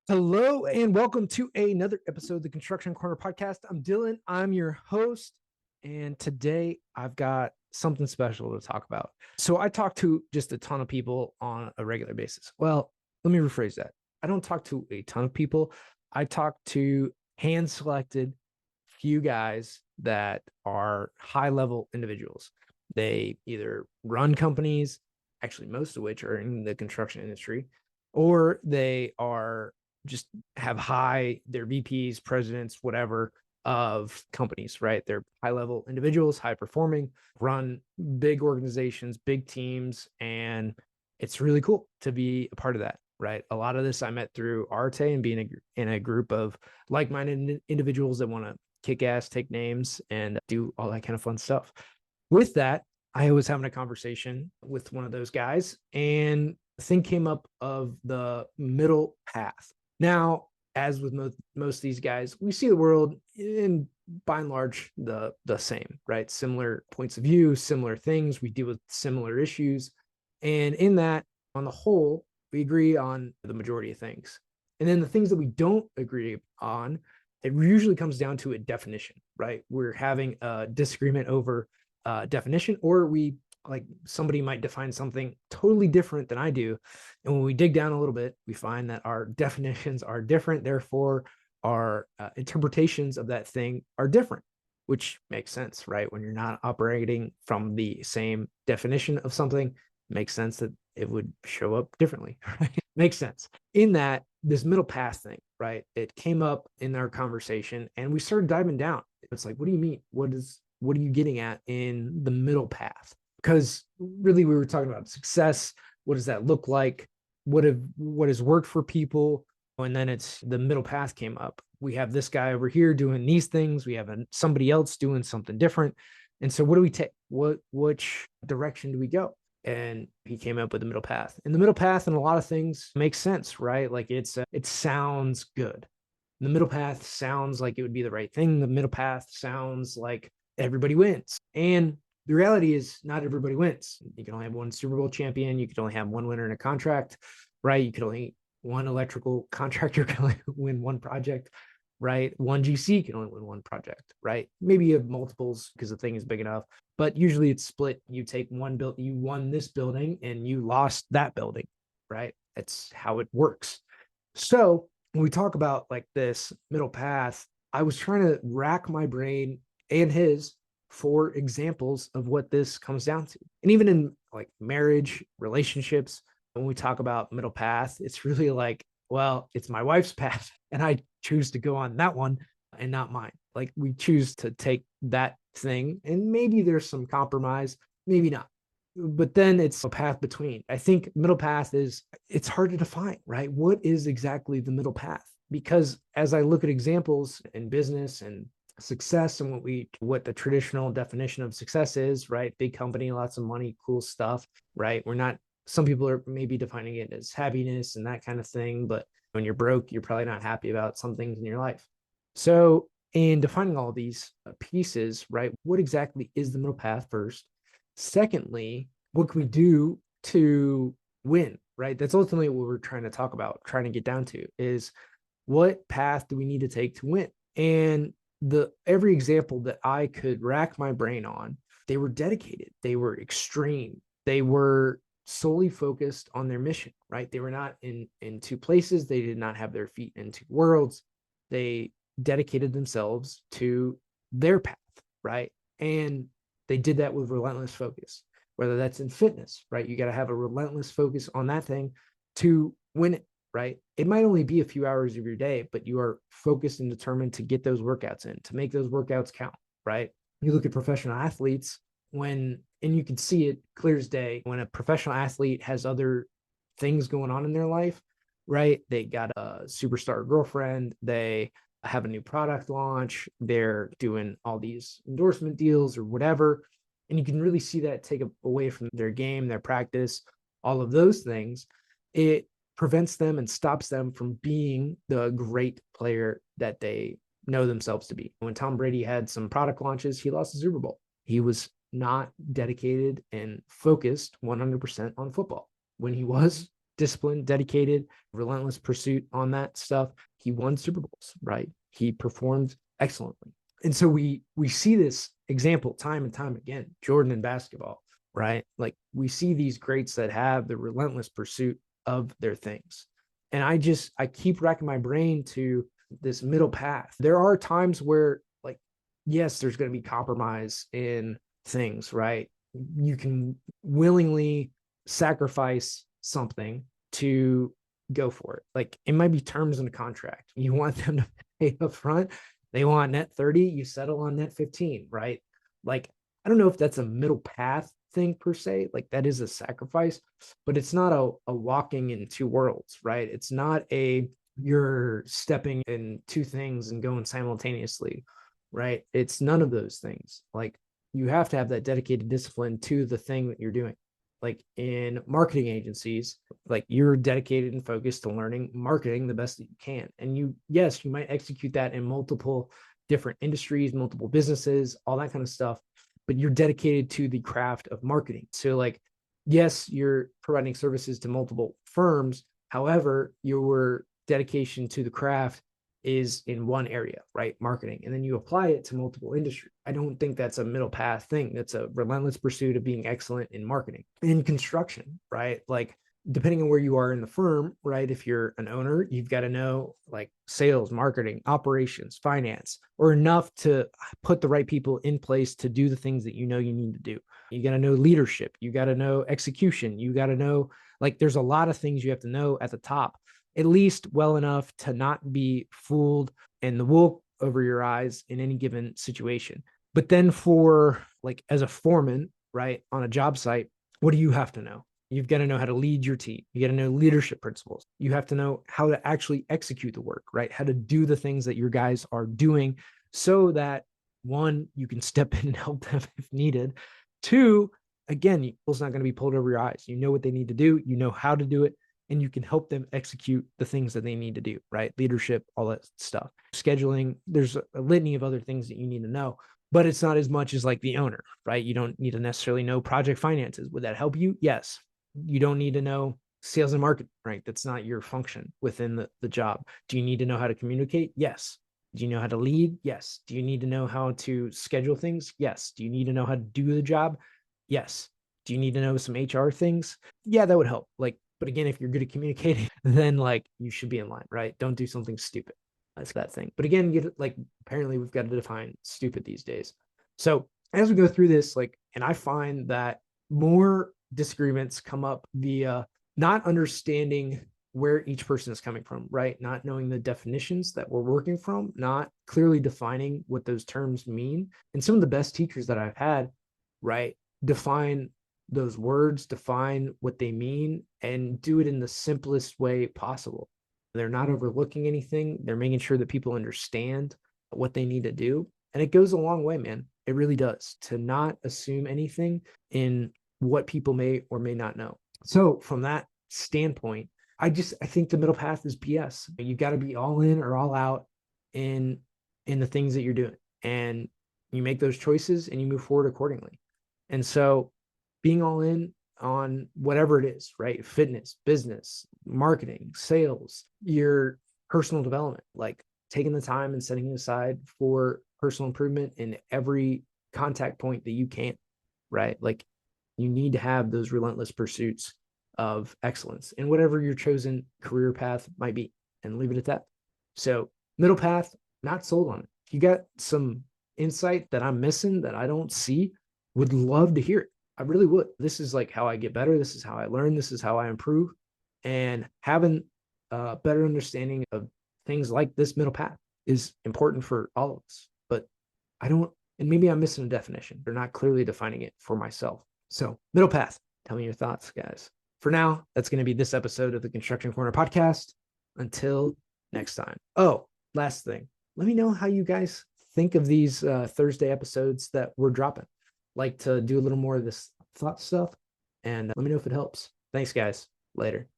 Hello and welcome to another episode of the Construction Corner podcast. I'm Dylan. I'm your host. And today I've got something special to talk about. So I talk to just a ton of people on a regular basis. Well, let me rephrase that. I don't talk to a ton of people. I talk to hand-selected few guys that are high-level individuals. They either run companies, actually most of which are in the construction industry, or they are just have they're VPs, presidents, whatever of companies, right? They're high level individuals, high performing, run big organizations, big teams. And it's really cool to be a part of that, right? A lot of this I met through Arte and being in a group of like minded individuals that want to kick ass, take names, and do all that kind of fun stuff. With that, I was having a conversation with one of those guys, and the thing came up of the middle path. Now, as with most of these guys, we see the world in by and large the same, right? Similar points of view, similar things. We deal with similar issues, and in that, on the whole, we agree on the majority of things. And then the things that we don't agree on, it usually comes down to a definition, right? We're having a disagreement over definition, or like somebody might define something totally different than I do. And when we dig down a little bit, we find that our definitions are different. Therefore, our interpretations of that thing are different, which makes sense, right? When you're not operating from the same definition of something, it makes sense that it would show up differently, right? Makes sense. In that, this middle path thing, right? It came up in our conversation and we started diving down. It's like, what do you mean? What are you getting at in the middle path? Because really we were talking about success. What does that look like? What has worked for people? And then it's the middle path came up. We have this guy over here doing these things. We have somebody else doing something different. And so what do we take? Which direction do we go? And he came up with the middle path. And the middle path and a lot of things makes sense, right? Like it sounds good. The middle path sounds like it would be the right thing. The middle path sounds like everybody wins. And the reality is not everybody wins. You can only have one Super Bowl champion. You could only have one winner in a contract, right? You could only one electrical contractor can only win one project, right? One GC can only win one project, right? Maybe you have multiples because the thing is big enough, but usually it's split. You take one build, you won this building and you lost that building, right? That's how it works. So when we talk about like this middle path, I was trying to rack my brain and his for examples of what this comes down to. And even in like marriage, relationships, when we talk about middle path, it's really like, well, it's my wife's path and I choose to go on that one and not mine. Like we choose to take that thing and maybe there's some compromise, maybe not. But then it's a path between. I think middle path it's hard to define, right? What is exactly the middle path? Because as I look at examples in business and success and what the traditional definition of success is, right? Big company, lots of money, cool stuff, right? Some people are maybe defining it as happiness and that kind of thing, but when you're broke, you're probably not happy about some things in your life. So in defining all these pieces, right? What exactly is the middle path first? Secondly, what can we do to win, right? That's ultimately what we're trying to talk about, trying to get down to is what path do we need to take to win? And every example that I could rack my brain on, they were dedicated, they were extreme, they were solely focused on their mission, right? They were not in two places, they did not have their feet in two worlds. They dedicated themselves to their path, right? And they did that with relentless focus, whether that's in fitness, right? You got to have a relentless focus on that thing to win it, right? It might only be a few hours of your day, but you are focused and determined to get those workouts in, to make those workouts count, right? You look at professional athletes and you can see it clear as day when a professional athlete has other things going on in their life, right? They got a superstar girlfriend, they have a new product launch, they're doing all these endorsement deals or whatever. And you can really see that take away from their game, their practice, all of those things. It prevents them and stops them from being the great player that they know themselves to be. When Tom Brady had some product launches, he lost the Super Bowl. He was not dedicated and focused 100% on football. When he was, disciplined, dedicated, relentless pursuit on that stuff. He won Super Bowls, right? He performed excellently. And so we see this example time and time again, Jordan in basketball, right? Like we see these greats that have the relentless pursuit of their things. And I keep racking my brain to this middle path. There are times where, like, yes, there's going to be compromise in things, right? You can willingly sacrifice something to go for it. Like it might be terms in a contract. You want them to pay up front. They want net 30, you settle on net 15, right? Like, I don't know if that's a middle path thing per se. Like that is a sacrifice, but it's not a walking in two worlds, right? It's not you're stepping in two things and going simultaneously, right? It's none of those things. Like you have to have that dedicated discipline to the thing that you're doing. Like in marketing agencies, like you're dedicated and focused to learning marketing the best that you can. And yes, you might execute that in multiple different industries, multiple businesses, all that kind of stuff, but you're dedicated to the craft of marketing. So like, yes, you're providing services to multiple firms. However, your dedication to the craft is in one area, right? Marketing. And then you apply it to multiple industries. I don't think that's a middle path thing. That's a relentless pursuit of being excellent in marketing. In construction, right? Like depending on where you are in the firm, right? If you're an owner, you've got to know like sales, marketing, operations, finance, or enough to put the right people in place to do the things that you know you need to do. You got to know leadership. You got to know execution. You got to know, like, there's a lot of things you have to know at the top, at least well enough to not be fooled and the wool over your eyes in any given situation. But then for like as a foreman, right, on a job site, what do you have to know? You've got to know how to lead your team. You got to know leadership principles. You have to know how to actually execute the work, right? How to do the things that your guys are doing so that one, you can step in and help them if needed. Two, again, it's not going to be pulled over your eyes. You know what they need to do. You know how to do it. And you can help them execute the things that they need to do, right? Leadership, all that stuff. Scheduling, there's a litany of other things that you need to know, but it's not as much as like the owner, right? You don't need to necessarily know project finances. Would that help you? Yes. You don't need to know sales and marketing, right? That's not your function within the job. Do you need to know how to communicate? Yes. Do you know how to lead? Yes. Do you need to know how to schedule things? Yes. Do you need to know how to do the job? Yes. Do you need to know some HR things? Yeah, that would help. Like, but again, if you're good at communicating, then like you should be in line, right? Don't do something stupid. That's that thing. But again, like apparently we've got to define stupid these days. So as we go through this, like, and I find that more disagreements come up via not understanding where each person is coming from, right? Not knowing the definitions that we're working from, not clearly defining what those terms mean. And some of the best teachers that I've had, right, define those words, define what they mean, and do it in the simplest way possible. They're not overlooking anything. They're making sure that people understand what they need to do. And it goes a long way, man. It really does, to not assume anything in what people may or may not know. So from that standpoint, I think the middle path is BS. You got to be all in or all out in the things that you're doing. And you make those choices and you move forward accordingly. And so being all in on whatever it is, right? Fitness, business, marketing, sales, your personal development, like taking the time and setting it aside for personal improvement in every contact point that you can, right? Like you need to have those relentless pursuits of excellence in whatever your chosen career path might be, and leave it at that. So middle path, not sold on it. If you got some insight that I'm missing that I don't see, would love to hear it. I really would. This is like how I get better. This is how I learn. This is how I improve. And having a better understanding of things like this middle path is important for all of us. But I don't, and maybe I'm missing a definition. They're not clearly defining it for myself. So middle path, tell me your thoughts, guys. For now, that's going to be this episode of the Construction Corner podcast. Until next time. Oh, last thing. Let me know how you guys think of these Thursday episodes that we're dropping. Like to do a little more of this thought stuff, and let me know if it helps. Thanks, guys. Later.